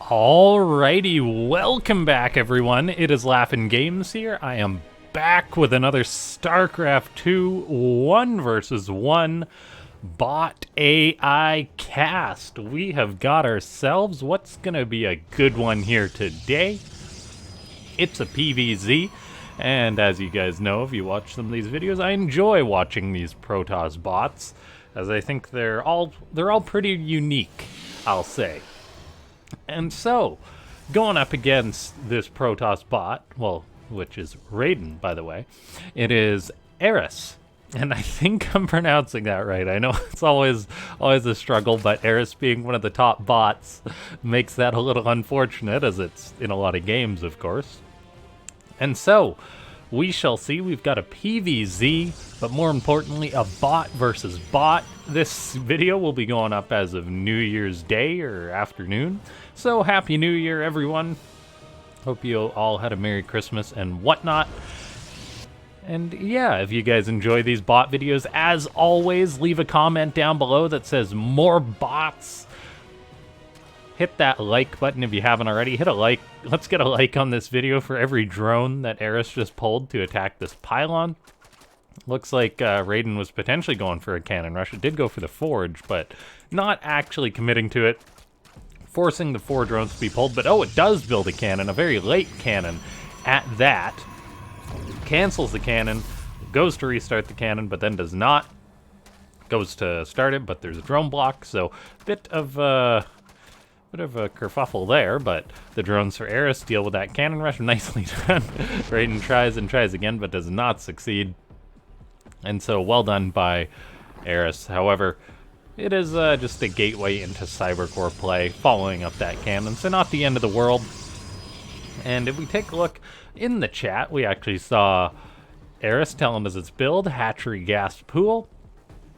Alrighty, welcome back everyone. It is LaughNgamez here. I am back with another Starcraft 2 1 versus 1 bot AI cast. We have got ourselves what's gonna be a good one here today. It's a PvZ, and as you guys know, if you watch some of these videos, I enjoy watching these Protoss bots, as I think they're all pretty unique, I'll say. And so, going up against this Protoss bot, well, which is Raiden, by the way, it is Eris. And I think I'm pronouncing that right. I know it's always a struggle, but Eris being one of the top bots makes that a little unfortunate, as it's in a lot of games, of course. And so, we shall see. We've got a PvZ, but more importantly, a bot versus bot. This video will be going up as of New Year's Day or afternoon. So Happy New Year, everyone. Hope you all had a Merry Christmas and whatnot. And yeah, if you guys enjoy these bot videos, as always, leave a comment down below that says more bots. Hit that like button if you haven't already. Hit a like. Let's get a like on this video for every drone that Eris just pulled to attack this pylon. Looks like Raiden was potentially going for a cannon rush. It did go for the forge, but not actually committing to it. Forcing the 4 drones to be pulled, but oh, it does build a cannon, a very late cannon at that. Cancels the cannon, goes to restart the cannon, but then does not. Goes to start it, but there's a drone block, so bit of a kerfuffle there, but the drones for Eris deal with that cannon rush nicely done. Raiden tries and tries again, but does not succeed. And so, well done by Eris. However, it is just a gateway into Cybercore play, following up that cannon, so not the end of the world. And if we take a look in the chat, we actually saw Eris telling us its build, hatchery gas pool.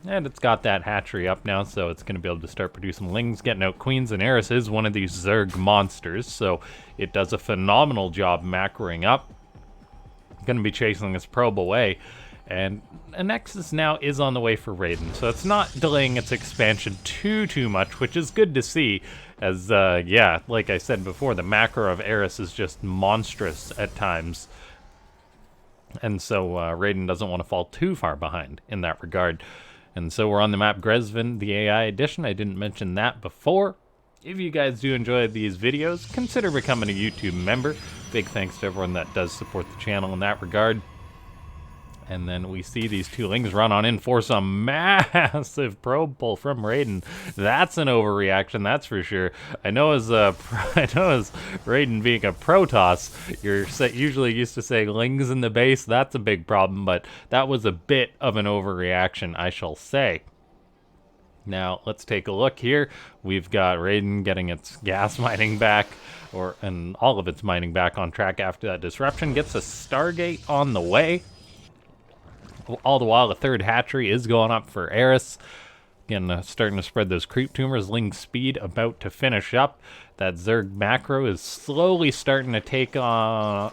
And it's got that hatchery up now, so it's going to be able to start producing lings, getting out queens, and Eris is one of these Zerg monsters, so it does a phenomenal job macroing up. Going to be chasing this probe away, and a Nexus now is on the way for Raiden, so it's not delaying its expansion too much, which is good to see, as, yeah, like I said before, the macro of Eris is just monstrous at times. And so Raiden doesn't want to fall too far behind in that regard. And so we're on the map Grezvin, the AI edition. I didn't mention that before. If you guys do enjoy these videos, consider becoming a YouTube member. Big thanks to everyone that does support the channel in that regard. And then we see these 2 lings run on in for some massive probe pull from Raiden. That's an overreaction, that's for sure. I know as Raiden being a Protoss, you're usually used to say lings in the base. That's a big problem, but that was a bit of an overreaction, I shall say. Now, let's take a look here. We've got Raiden getting its gas mining back, and all of its mining back on track after that disruption. Gets a Stargate on the way. All the while, the 3rd hatchery is going up for Eris. Again, starting to spread those creep tumors. Ling speed about to finish up. That Zerg macro is slowly starting to take off.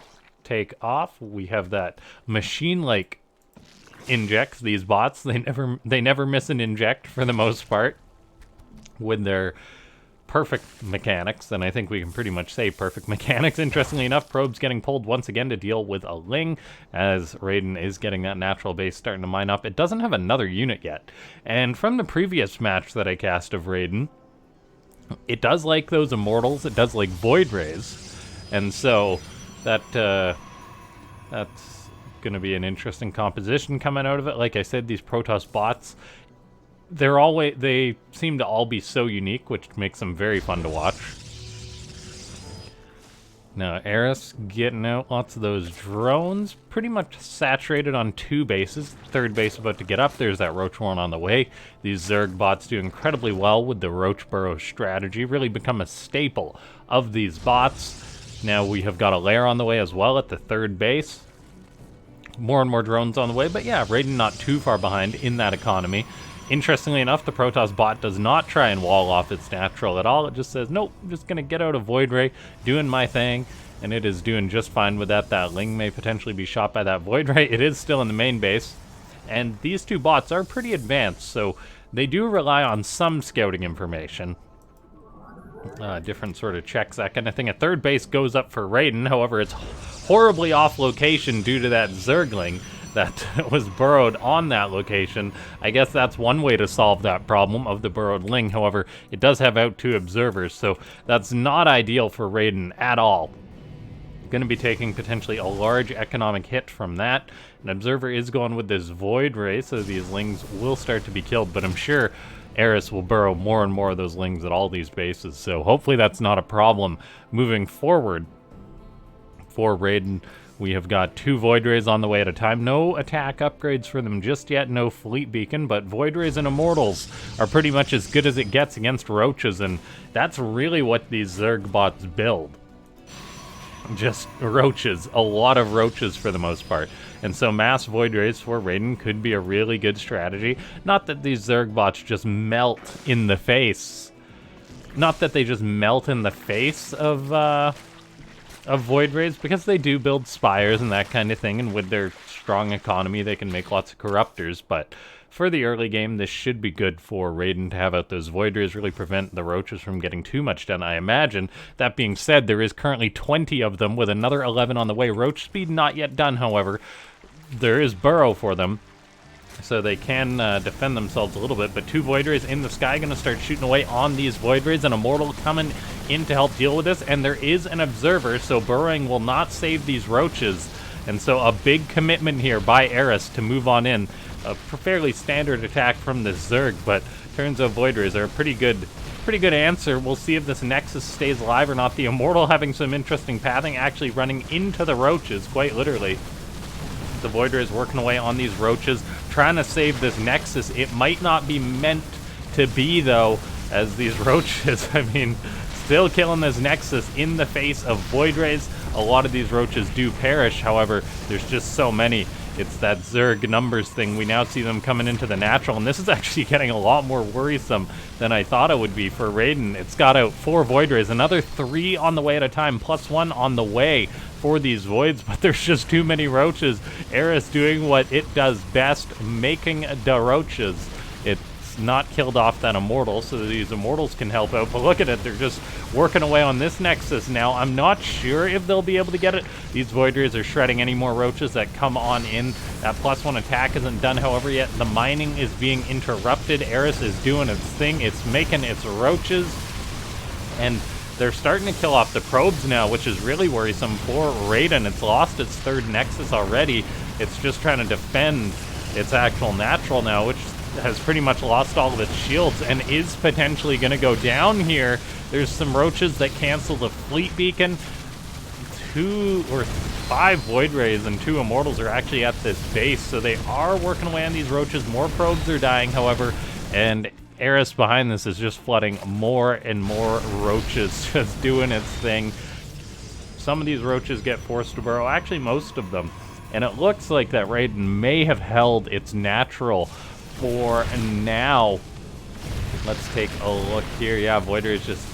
We have that machine-like injects, these bots. They never miss an inject for the most part with their perfect mechanics, and I think we can pretty much say perfect mechanics. Interestingly enough, probe's getting pulled once again to deal with a ling, as Raiden is getting that natural base starting to mine up. It doesn't have another unit yet, and from the previous match that I cast of Raiden, it does like those immortals, it does like void rays, and so that's gonna be an interesting composition coming out of it. Like I said, these Protoss bots, they seem to all be so unique, which makes them very fun to watch. Now, Eris getting out lots of those drones, pretty much saturated on 2 bases. 3rd base about to get up. There's that Roach one on the way. These Zerg bots do incredibly well with the Roach Burrow strategy, really become a staple of these bots. Now we have got a lair on the way as well at the 3rd base. More and more drones on the way, but yeah, Raiden not too far behind in that economy. Interestingly enough, the Protoss bot does not try and wall off its natural at all. It just says, nope, I'm just going to get out a Void Ray, doing my thing, and it is doing just fine with that. That Ling may potentially be shot by that Void Ray. It is still in the main base, and these 2 bots are pretty advanced, so they do rely on some scouting information. different sort of checks, that kind of thing. A third base goes up for Raiden, however, it's horribly off location due to that Zergling that was burrowed on that location. I guess that's one way to solve that problem of the burrowed Ling. However, it does have out 2 observers, so that's not ideal for Raiden at all. Going to be taking potentially a large economic hit from that. An observer is going with this Void Ray, so these Lings will start to be killed, but I'm sure Eris will burrow more and more of those Lings at all these bases, so hopefully that's not a problem moving forward for Raiden. We have got 2 Void Rays on the way at a time. No attack upgrades for them just yet, no Fleet Beacon, but Void Rays and Immortals are pretty much as good as it gets against Roaches, and that's really what these Zerg bots build. Just Roaches, a lot of Roaches for the most part. And so mass Void Rays for Raiden could be a really good strategy. Not that these Zerg bots just melt in the face. Not that they just melt in the face of Void Rays, because they do build spires and that kind of thing, and with their strong economy they can make lots of corruptors, but for the early game this should be good for Raiden to have out those Void Rays, really prevent the Roaches from getting too much done, I imagine. That being said, there is currently 20 of them with another 11 on the way. Roach speed not yet done, however. There is burrow for them, so they can defend themselves a little bit, but 2 Void Rays in the sky going to start shooting away on these Void Rays, and Immortal coming in to help deal with this, and there is an Observer, so burrowing will not save these Roaches, and so a big commitment here by Eris to move on in. A fairly standard attack from this Zerg, but turns out Void Rays are a pretty good answer. We'll see if this Nexus stays alive or not. The Immortal having some interesting pathing, actually running into the Roaches, quite literally. The Void Rays working away on these Roaches, trying to save this Nexus. It might not be meant to be, though, as these Roaches, I mean, still killing this Nexus in the face of Void Rays. A lot of these Roaches do perish, however, there's just so many. It's that Zerg numbers thing. We now see them coming into the natural, and this is actually getting a lot more worrisome than I thought it would be for Raiden. It's got out 4 Void Rays, another 3 on the way at a time, plus 1 on the way for these Voids, but there's just too many Roaches. Eris doing what it does best, making the Roaches. It's not killed off that Immortal, so these Immortals can help out, but look at it, they're just working away on this Nexus now. I'm not sure if they'll be able to get it. These Void Rays are shredding any more Roaches that come on in. That +1 attack isn't done, however, yet. The mining is being interrupted. Eris is doing its thing. It's making its Roaches, and they're starting to kill off the probes now, which is really worrisome for Raiden. It's lost its 3rd Nexus already. It's just trying to defend its actual natural now, which has pretty much lost all of its shields and is potentially going to go down here. There's some Roaches that cancel the Fleet Beacon. 2 or 5 Void Rays and 2 Immortals are actually at this base, so they are working away on these Roaches. More probes are dying, however, and Eris behind this is just flooding more and more Roaches, just doing its thing. Some of these Roaches get forced to burrow, actually most of them, and it looks like that Raiden may have held its natural for now. Let's take a look here. Yeah, Void Ray is just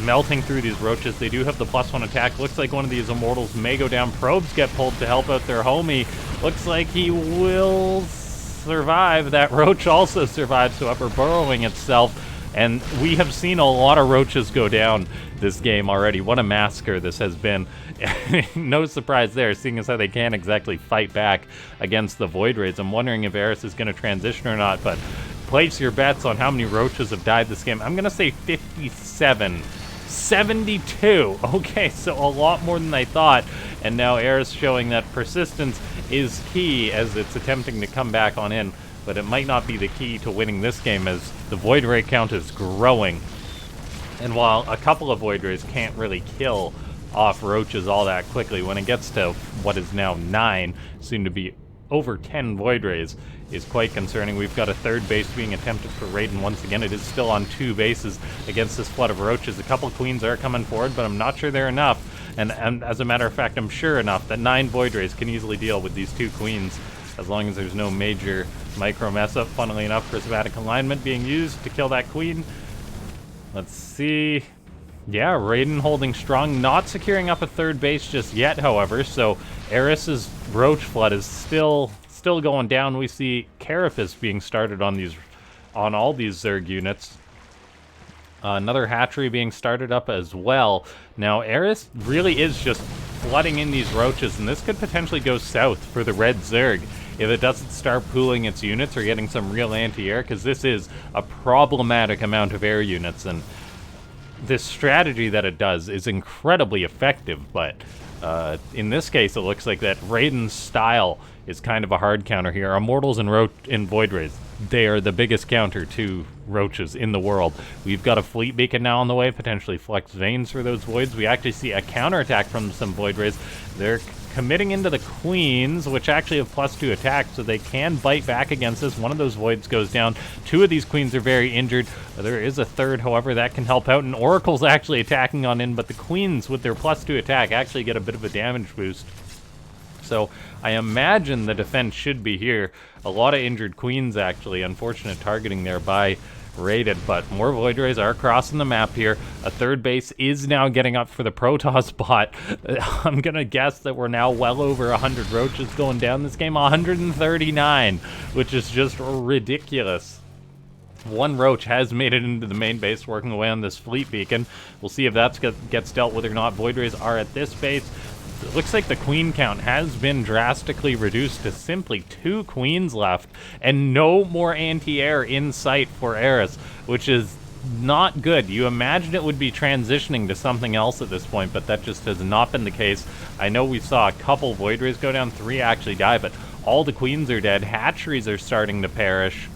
melting through these Roaches. They do have the +1 attack. Looks like one of these Immortals may go down. Probes get pulled to help out their homie. Looks like he will survive. That Roach also survives, however, burrowing itself. And we have seen a lot of Roaches go down this game already. What a massacre this has been. No surprise there, seeing as how they can't exactly fight back against the Void Rays. I'm wondering if Eris is going to transition or not, but place your bets on how many Roaches have died this game. I'm going to say 57. 72. Okay, so a lot more than I thought. And now Eris showing that persistence is key as it's attempting to come back on in. But it might not be the key to winning this game as the Void Ray count is growing. And while a couple of Void Rays can't really kill off Roaches all that quickly, when it gets to what is now 9, soon to be over 10 Void Rays, is quite concerning. We've got a 3rd base being attempted for Raiden once again. It is still on 2 bases against this flood of Roaches. A couple Queens are coming forward, but I'm not sure they're enough. And as a matter of fact, I'm sure enough that 9 Void Rays can easily deal with these 2 Queens, as long as there's no major micro mess up. Funnily enough, prismatic alignment being used to kill that Queen. Let's see. Yeah, Raiden holding strong, not securing up a 3rd base just yet, however, so Eris's Roach flood is still going down. We see Carapace being started on all these Zerg units. Another hatchery being started up as well. Now, Eris really is just flooding in these roaches, and this could potentially go south for the red Zerg if it doesn't start pooling its units or getting some real anti-air, because this is a problematic amount of air units, and this strategy that it does is incredibly effective, but in this case, it looks like that Raiden's style is kind of a hard counter here. Immortals and Void Rays, they are the biggest counter to roaches in the world. We've got a fleet beacon now on the way, potentially flex veins for those voids. We actually see a counterattack from some Void Rays. They're committing into the queens, which actually have +2 attack, so they can bite back against this. One of those voids goes down. 2 of these queens are very injured. There is a third, however, that can help out, and Oracle's actually attacking on in, but the queens with their +2 attack actually get a bit of a damage boost. So I imagine the defense should be here. A lot of injured queens, actually. Unfortunate targeting there by Raiden, but more Void Rays are crossing the map here. A third base is now getting up for the Protoss bot. I'm gonna guess that we're now well over 100 roaches going down this game. 139, which is just ridiculous. One roach has made it into the main base, working away on this fleet beacon. We'll see if that gets dealt with or not. Void Rays are at this base. It looks like the queen count has been drastically reduced to simply 2 queens left, and no more anti-air in sight for Eris, which is not good. You imagine it would be transitioning to something else at this point, but that just has not been the case. I know we saw a couple Void Rays go down, 3 actually die, but all the queens are dead. Hatcheries are starting to perish,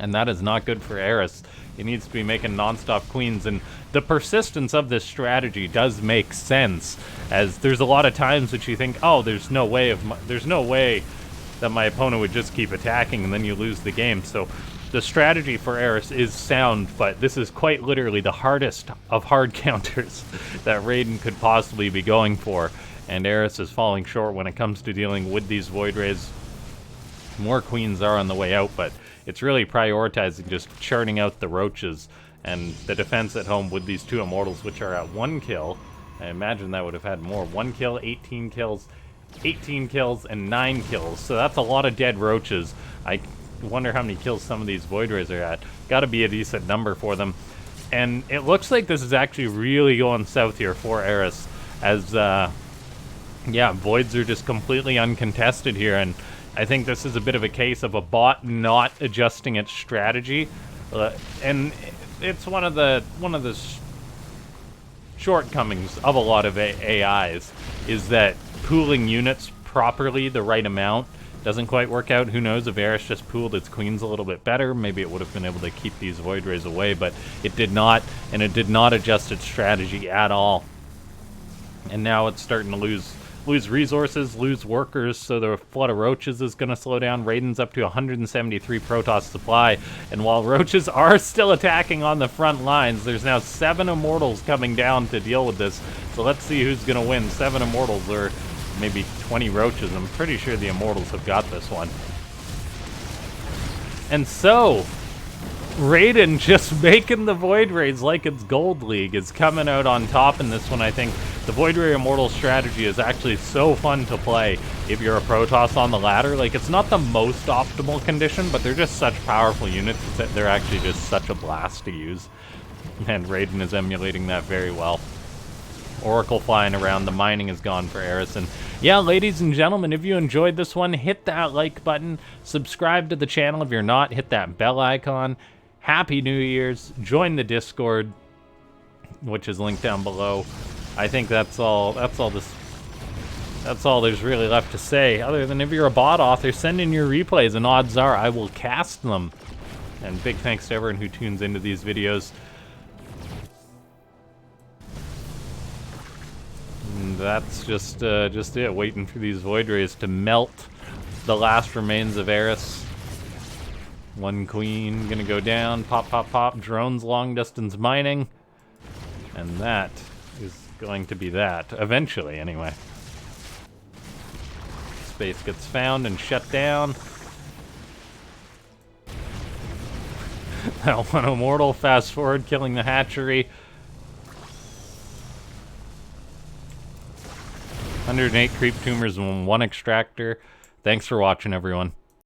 and that is not good for Eris. It needs to be making non-stop queens, and the persistence of this strategy does make sense, as there's a lot of times that you think, oh, there's no way that my opponent would just keep attacking, and then you lose the game. So the strategy for Eris is sound, but this is quite literally the hardest of hard counters that Raiden could possibly be going for, and Eris is falling short when it comes to dealing with these Void Rays. More queens are on the way out, but it's really prioritizing just churning out the roaches, and the defense at home with these 2 immortals, which are at 1 kill. I imagine that would have had more. 1 kill, 18 kills, 18 kills, and 9 kills. So that's a lot of dead roaches. I wonder how many kills some of these Void Rays are at. Gotta be a decent number for them. And it looks like this is actually really going south here for Eris, as, yeah, Voids are just completely uncontested here, and I think this is a bit of a case of a bot not adjusting its strategy, and it's one of the shortcomings of a lot of AIs is that pooling units properly, the right amount, doesn't quite work out. Who knows if Eris just pooled its queens a little bit better, maybe it would have been able to keep these Void Rays away, but it did not, and it did not adjust its strategy at all. And now it's starting to lose resources, lose workers, so the flood of roaches is going to slow down. Raiden's up to 173 Protoss supply, and while roaches are still attacking on the front lines, there's now 7 immortals coming down to deal with this. So let's see who's going to win. 7 immortals or maybe 20 roaches. I'm pretty sure the immortals have got this one. And so Raiden, just making the Void Rays like it's Gold League, is coming out on top in this one. I think the Void Ray Immortal strategy is actually so fun to play if you're a Protoss on the ladder. Like, it's not the most optimal condition, but they're just such powerful units that they're actually just such a blast to use. And Raiden is emulating that very well. Oracle flying around, the mining is gone for Eris. And yeah, ladies and gentlemen, if you enjoyed this one, hit that like button, subscribe to the channel if you're not, hit that bell icon. Happy New Year's, join the Discord, which is linked down below. I think that's all there's really left to say, other than if you're a bot author, send in your replays and odds are I will cast them. And big thanks to everyone who tunes into these videos. And that's just it, waiting for these Void Rays to melt the last remains of Eris. 1 queen gonna go down, pop, pop, pop, drones long distance mining. And that is going to be that, eventually anyway. Space gets found and shut down. That 1 immortal, fast forward, killing the hatchery. 108 creep tumors and 1 extractor. Thanks for watching, everyone.